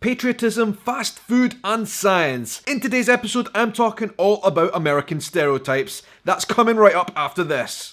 patriotism, fast food, and science. In today's episode, I'm talking all about American stereotypes. That's coming right up after this.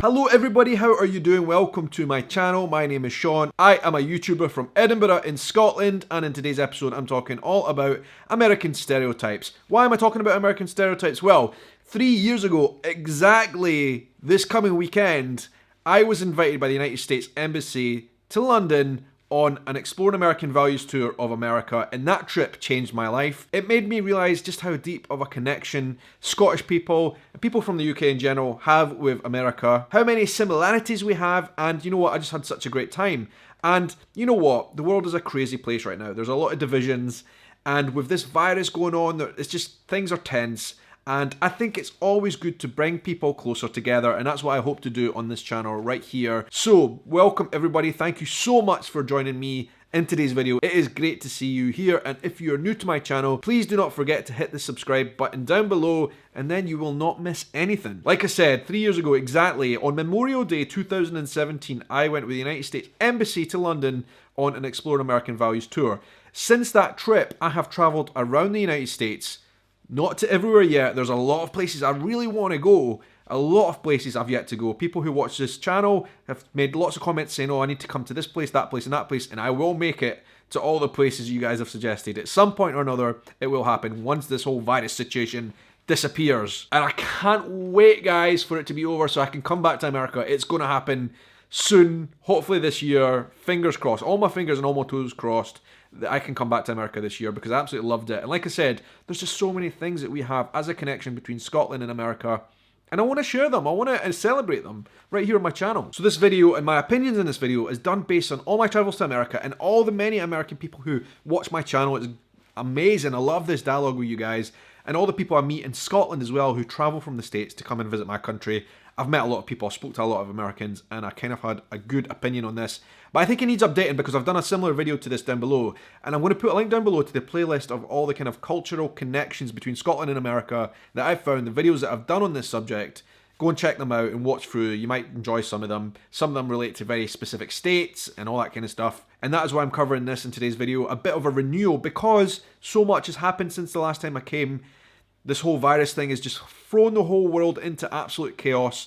Hello everybody, how are you doing? Welcome to my channel. My name is Shaun. I am a YouTuber from Edinburgh in Scotland, and in today's episode I'm talking all about American stereotypes. Why am I talking about American stereotypes? Well, 3 years ago, exactly this coming weekend, I was invited by the United States Embassy to London on an Exploring American Values tour of America, and that trip changed my life. It made me realise just how deep of a connection Scottish people, and people from the UK in general, have with America, how many similarities we have, and you know what, I just had such a great time. And you know what, the world is a crazy place right now. There's a lot of divisions, and with this virus going on, it's just, things are tense. And I think it's always good to bring people closer together, and that's what I hope to do on this channel right here. So, welcome everybody. Thank you so much for joining me in today's video. It is great to see you here, and if you're new to my channel, please do not forget to hit the subscribe button down below, and then you will not miss anything. Like I said, 3 years ago exactly, on Memorial Day 2017, I went with the United States Embassy to London on an Exploring American Values tour. Since that trip, I have travelled around the United States. Not to everywhere yet. There's a lot of places I really want to go. A lot of places I've yet to go. People who watch this channel have made lots of comments saying, oh, I need to come to this place, and that place, and I will make it to all the places you guys have suggested. At some point or another, it will happen once this whole virus situation disappears. And I can't wait, guys, for it to be over so I can come back to America. It's going to happen soon, hopefully this year. Fingers crossed. All my fingers and all my toes crossed that I can come back to America this year, because I absolutely loved it. And like I said, there's just so many things that we have as a connection between Scotland and America, and I want to share them. I want to celebrate them right here on my channel. So this video and my opinions in this video is done based on all my travels to America and all the many American people who watch my channel. It's amazing. I love this dialogue with you guys, and all the people I meet in Scotland as well who travel from the States to come and visit my country. I've met a lot of people, I spoke to a lot of Americans, and I kind of had a good opinion on this. But I think it needs updating because I've done a similar video to this down below, and I'm going to put a link down below to the playlist of all the kind of cultural connections between Scotland and America that I've found, the videos that I've done on this subject. Go and check them out and watch through. You might enjoy some of them. Some of them relate to very specific states and all that kind of stuff. And that is why I'm covering this in today's video. A bit of a renewal because so much has happened since the last time I came. This whole virus thing has just thrown the whole world into absolute chaos.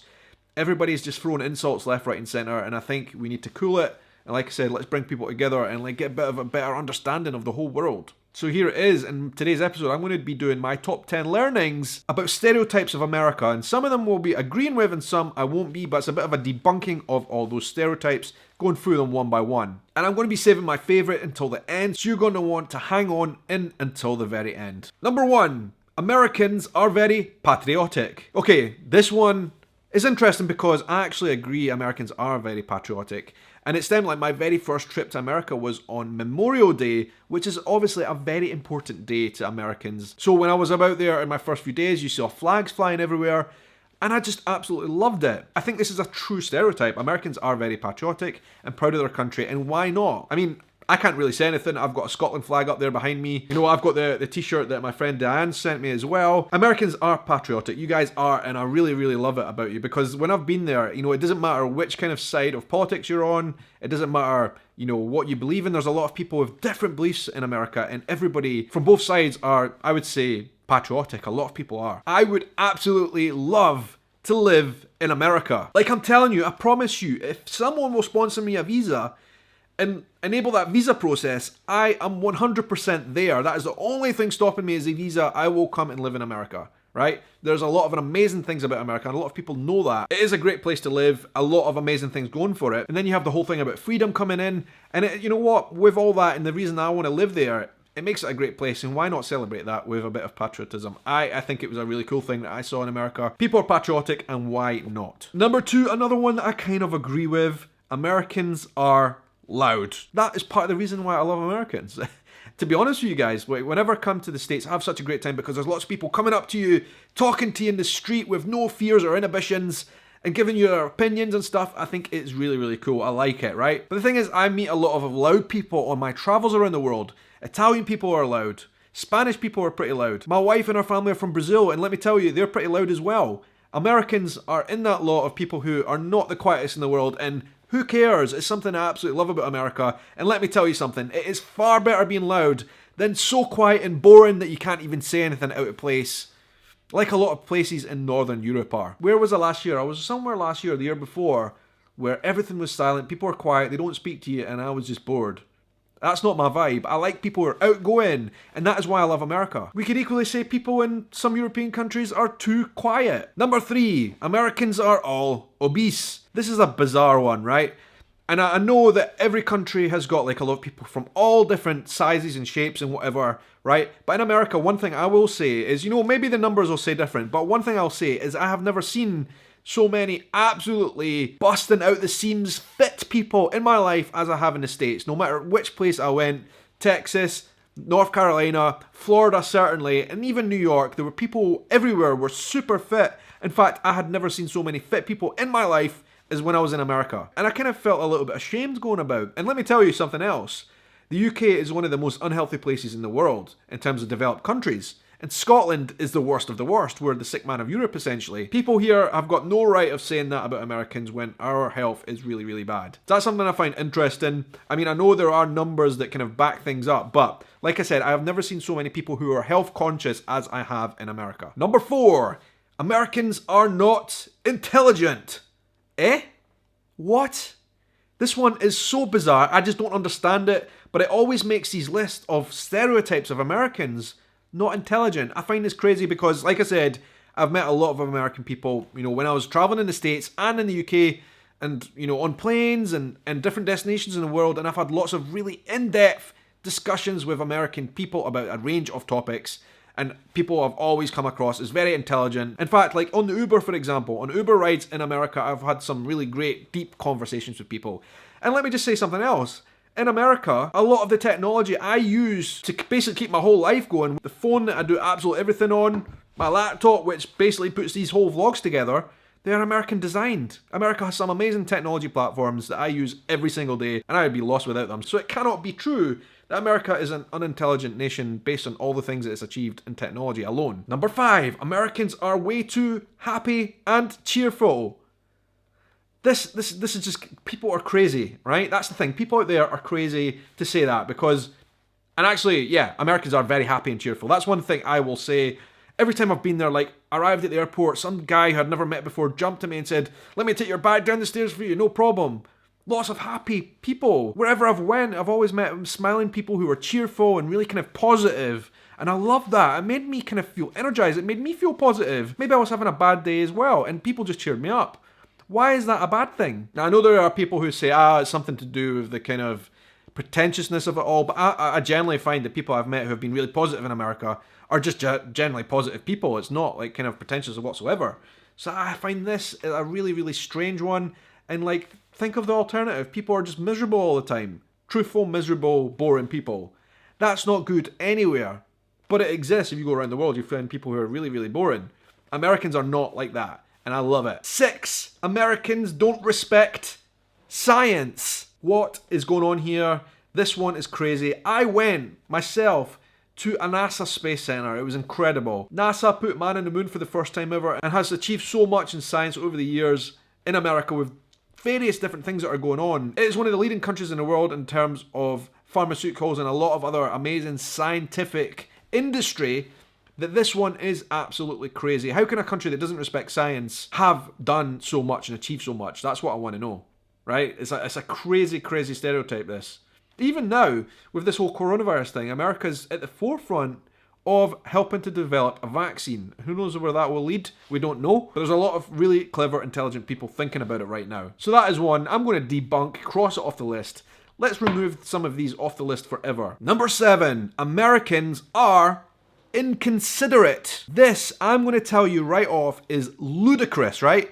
Everybody's just throwing insults left, right, and centre, and I think we need to cool it. And like I said, let's bring people together and like get a bit of a better understanding of the whole world. So here it is. In today's episode, I'm going to be doing my top 10 learnings about stereotypes of America, and some of them will be agreeing with and some I won't be, but it's a bit of a debunking of all those stereotypes, going through them one by one. And I'm going to be saving my favourite until the end, so you're going to want to hang on in until the very end. Number 1. Americans are very patriotic. Okay, this one is interesting because I actually agree Americans are very patriotic. And it stemmed like my very first trip to America was on Memorial Day, which is obviously a very important day to Americans. So when I was about there in my first few days, you saw flags flying everywhere, and I just absolutely loved it. I think this is a true stereotype. Americans are very patriotic and proud of their country, and why not? I mean, I can't really say anything. I've got a Scotland flag up there behind me. You know, I've got the t-shirt that my friend Diane sent me as well. Americans are patriotic. You guys are, and I really, really love it about you, because when I've been there, you know, it doesn't matter which kind of side of politics you're on. It doesn't matter, you know, what you believe in. There's a lot of people with different beliefs in America, and everybody from both sides are, I would say, patriotic. A lot of people are. I would absolutely love to live in America. Like I'm telling you, I promise you, if someone will sponsor me a visa and enable that visa process, I am 100% there. That is the only thing stopping me is a visa. I will come and live in America, right? There's a lot of amazing things about America, and a lot of people know that. It is a great place to live, a lot of amazing things going for it. And then you have the whole thing about freedom coming in. And you know what? With all that and the reason I want to live there, it makes it a great place, and why not celebrate that with a bit of patriotism? I think it was a really cool thing that I saw in America. People are patriotic, and why not? Number 2, another one that I kind of agree with. Americans are loud. That is part of the reason why I love Americans. To be honest with you guys, whenever I come to the States, I have such a great time because there's lots of people coming up to you, talking to you in the street with no fears or inhibitions, and giving you their opinions and stuff. I think it's really, really cool. I like it, right? But the thing is, I meet a lot of loud people on my travels around the world. Italian people are loud. Spanish people are pretty loud. My wife and her family are from Brazil, and let me tell you, they're pretty loud as well. Americans are in that lot of people who are not the quietest in the world, and Who cares? It's something I absolutely love about America. And let me tell you something, it is far better being loud than so quiet and boring that you can't even say anything out of place. Like a lot of places in Northern Europe are. Where was I last year? I was somewhere last year, the year before, where everything was silent, people are quiet, they don't speak to you, and I was just bored. That's not my vibe. I like people who are outgoing, and that is why I love America. We could equally say people in some European countries are too quiet. Number 3, Americans are all obese. This is a bizarre one, right? And I know that every country has got like a lot of people from all different sizes and shapes and whatever, right? But in America, one thing I will say is, maybe the numbers will say different, but one thing I'll say is I have never seen so many absolutely busting out the seams fit people in my life as I have in the States. No matter which place I went, Texas, North Carolina, Florida certainly, and even New York, there were people everywhere were super fit. In fact, I had never seen so many fit people in my life as when I was in America. And I kind of felt a little bit ashamed going about. And let me tell you something else. The UK is one of the most unhealthy places in the world in terms of developed countries. And Scotland is the worst of the worst. We're the sick man of Europe, essentially. People here have got no right of saying that about Americans when our health is really, really bad. That's something I find interesting. I mean, I know there are numbers that kind of back things up, but like I said, I have never seen so many people who are health conscious as I have in America. Number 4, Americans are not intelligent. Eh? What? This one is so bizarre, I just don't understand it, but it always makes these lists of stereotypes of Americans not intelligent. I find this crazy because, like I said, I've met a lot of American people, when I was traveling in the States and in the UK and, on planes and different destinations in the world, and I've had lots of really in-depth discussions with American people about a range of topics, and people I've always come across as very intelligent. In fact, like on the Uber, for example, on Uber rides in America, I've had some really great, deep conversations with people. And let me just say something else. In America, a lot of the technology I use to basically keep my whole life going, the phone that I do absolutely everything on, my laptop, which basically puts these whole vlogs together, they are American designed. America has some amazing technology platforms that I use every single day, and I would be lost without them. So it cannot be true that America is an unintelligent nation based on all the things that it's achieved in technology alone. Number 5, Americans are way too happy and cheerful. This is just, people are crazy, right? That's the thing. People out there are crazy to say that because, and actually, yeah, Americans are very happy and cheerful. That's one thing I will say. Every time I've been there, like, arrived at the airport, some guy who I'd never met before jumped at me and said, "Let me take your bag down the stairs for you, no problem." Lots of happy people. Wherever I've went, I've always met smiling people who are cheerful and really kind of positive. And I love that. It made me kind of feel energized. It made me feel positive. Maybe I was having a bad day as well, and people just cheered me up. Why is that a bad thing? Now, I know there are people who say, it's something to do with the kind of pretentiousness of it all, but I generally find that people I've met who have been really positive in America are just generally positive people. It's not like kind of pretentious whatsoever. So I find this a really, really strange one. And like, think of the alternative. People are just miserable all the time. Truthful, miserable, boring people. That's not good anywhere. But it exists. If you go around the world, you find people who are really, really boring. Americans are not like that. And I love it. 6, Americans don't respect science. What is going on here? This one is crazy. I went myself to a NASA Space Center. It was incredible. NASA put man on the moon for the first time ever and has achieved so much in science over the years in America with various different things that are going on. It is one of the leading countries in the world in terms of pharmaceuticals and a lot of other amazing scientific industry. That this one is absolutely crazy. How can a country that doesn't respect science have done so much and achieved so much? That's what I want to know, right? It's a crazy, crazy stereotype, this. Even now, with this whole coronavirus thing, America's at the forefront of helping to develop a vaccine. Who knows where that will lead? We don't know. But there's a lot of really clever, intelligent people thinking about it right now. So that is one. I'm going to debunk, cross it off the list. Let's remove some of these off the list forever. Number 7, Americans are inconsiderate. This, I'm going to tell you right off, is ludicrous, right?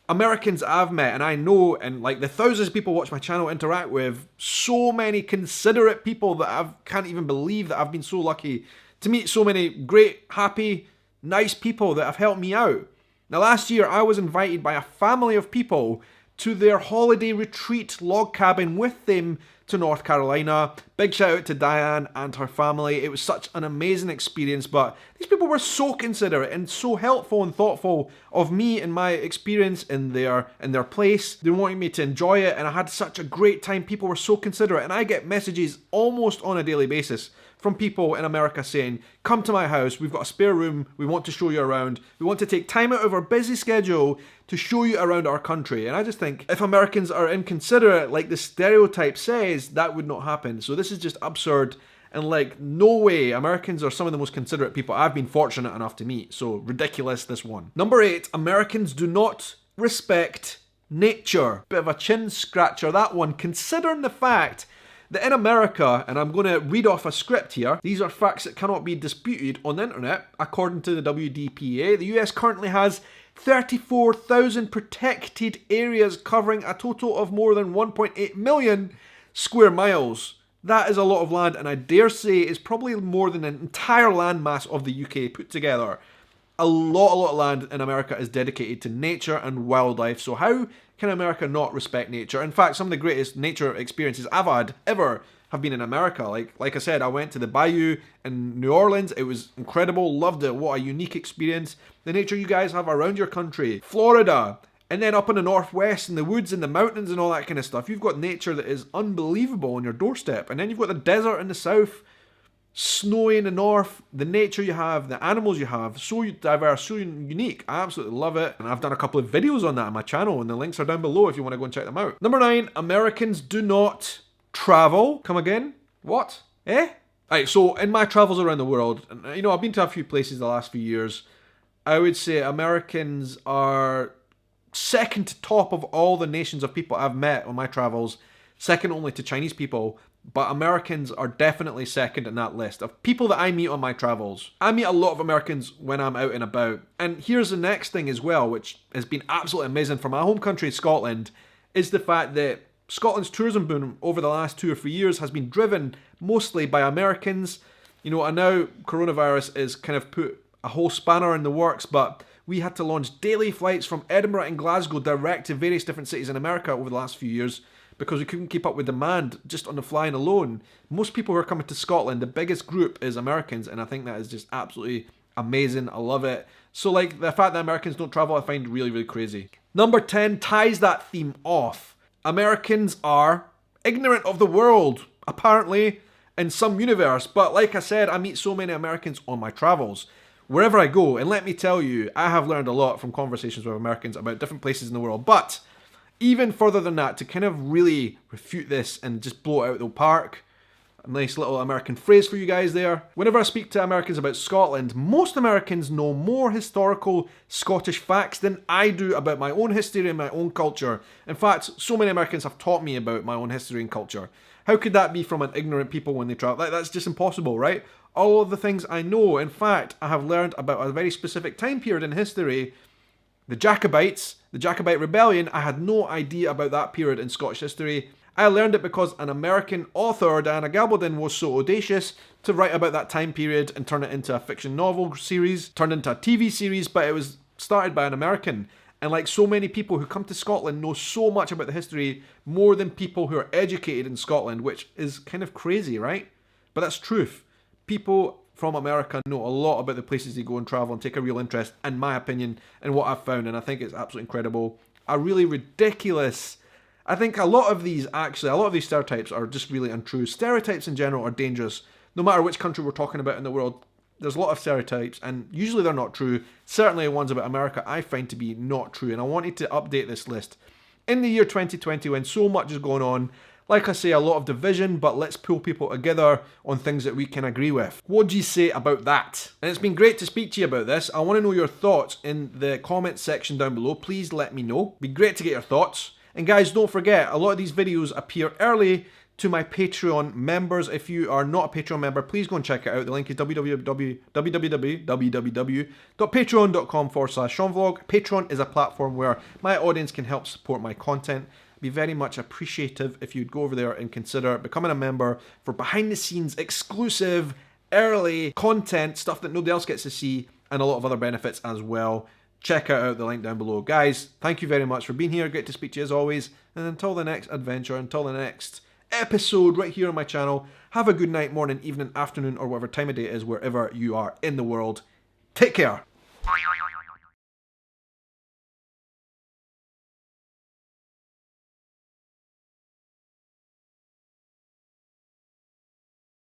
Americans I've met, and I know, and like the thousands of people watch my channel interact with, so many considerate people that I can't even believe that I've been so lucky to meet so many great, happy, nice people that have helped me out. Now last year, I was invited by a family of people to their holiday retreat log cabin with them to North Carolina. Big shout out to Diane and her family. It was such an amazing experience, but These people were so considerate and so helpful and thoughtful of me and my experience in their place. They wanted me to enjoy it, and I had such a great time. People were so considerate, and I get messages almost on a daily basis from people in America saying, come to my house, we've got a spare room, we want to show you around, we want to take time out of our busy schedule to show you around our country. And I just think, if Americans are inconsiderate like the stereotype says, that would not happen. So this is just absurd, and like, no way. Americans are some of the most considerate people I've been fortunate enough to meet, so ridiculous, this one. Number 8, Americans do not respect nature. Bit of a chin scratcher, that one, considering the fact that in America, and I'm going to read off a script here, these are facts that cannot be disputed on the internet, according to the WDPA, the US currently has 34,000 protected areas covering a total of more than 1.8 million square miles. That is a lot of land, and I dare say is probably more than an entire landmass of the UK put together. A lot of land in America is dedicated to nature and wildlife, so how can America not respect nature? In fact, some of the greatest nature experiences I've had ever have been in America. Like I said, I went to the bayou in New Orleans. It was incredible, loved it. What a unique experience. The nature you guys have around your country. Florida, and then up in the northwest, in the woods and the mountains and all that kind of stuff. You've got nature that is unbelievable on your doorstep. And then you've got the desert in the south, snowy in the north, the nature you have, the animals you have, so diverse, so unique. I absolutely love it, and I've done a couple of videos on that on my channel, and the links are down below if you want to go and check them out. Number 9, Americans do not travel. Come again? What? Alright, so in my travels around the world, and you know, I've been to a few places the last few years, I would say Americans are second to top of all the nations of people I've met on my travels, second only to Chinese people. But Americans are definitely second in that list of people that I meet on my travels. I meet a lot of Americans when I'm out and about. And here's the next thing as well, which has been absolutely amazing for my home country, Scotland, is the fact that Scotland's tourism boom over the last 2 or 3 years has been driven mostly by Americans. You know, and now coronavirus is kind of put a whole spanner in the works, but we had to launch daily flights from Edinburgh and Glasgow direct to various different cities in America over the last few years, because we couldn't keep up with demand just on the flying alone. Most people who are coming to Scotland, the biggest group is Americans, and I think that is just absolutely amazing. I love it. So like, the fact that Americans don't travel, I find really, really crazy. Number 10 ties that theme off. Americans are ignorant of the world, apparently, in some universe. But like I said, I meet so many Americans on my travels, wherever I go, and let me tell you, I have learned a lot from conversations with Americans about different places in the world. But even further than that, to kind of really refute this and just blow it out the park, a nice little American phrase for you guys there. Whenever I speak to Americans about Scotland, most Americans know more historical Scottish facts than I do about my own history and my own culture. In fact, so many Americans have taught me about my own history and culture. How could that be from an ignorant people when they travel? That's just impossible, right? All of the things I know. In fact, I have learned about a very specific time period in history. The Jacobites, the Jacobite Rebellion, I had no idea about that period in Scottish history. I learned it because an American author, Diana Gabaldon, was so audacious to write about that time period and turn it into a fiction novel series, turned into a TV series, but it was started by an American. And like so many people who come to Scotland know so much about the history, more than people who are educated in Scotland, which is kind of crazy, right? But that's truth. People from America know a lot about the places they go and travel and take a real interest, in my opinion, in what I've found, and I think it's absolutely incredible. A really ridiculous... I think a lot of these stereotypes are just really untrue. Stereotypes in general are dangerous. No matter which country we're talking about in the world, there's a lot of stereotypes, and usually they're not true. Certainly ones about America I find to be not true, and I wanted to update this list. In the year 2020, when so much is going on, like I say, a lot of division, but let's pull people together on things that we can agree with. What do you say about that? And it's been great to speak to you about this. I want to know your thoughts in the comments section down below. Please let me know. It'd be great to get your thoughts. And guys, don't forget, a lot of these videos appear early to my Patreon members. If you are not a Patreon member, please go and check it out. The link is www.patreon.com/ShaunVlog. Patreon is a platform where my audience can help support my content. Be very much appreciative if you'd go over there and consider becoming a member for behind the scenes exclusive early content, stuff that nobody else gets to see, and a lot of other benefits as well. Check out the link down below. Guys, thank you very much for being here. Great to speak to you as always. And until the next adventure, until the next episode right here on my channel. Have a good night, morning, evening, afternoon, or whatever time of day it is wherever you are in the world. Take care.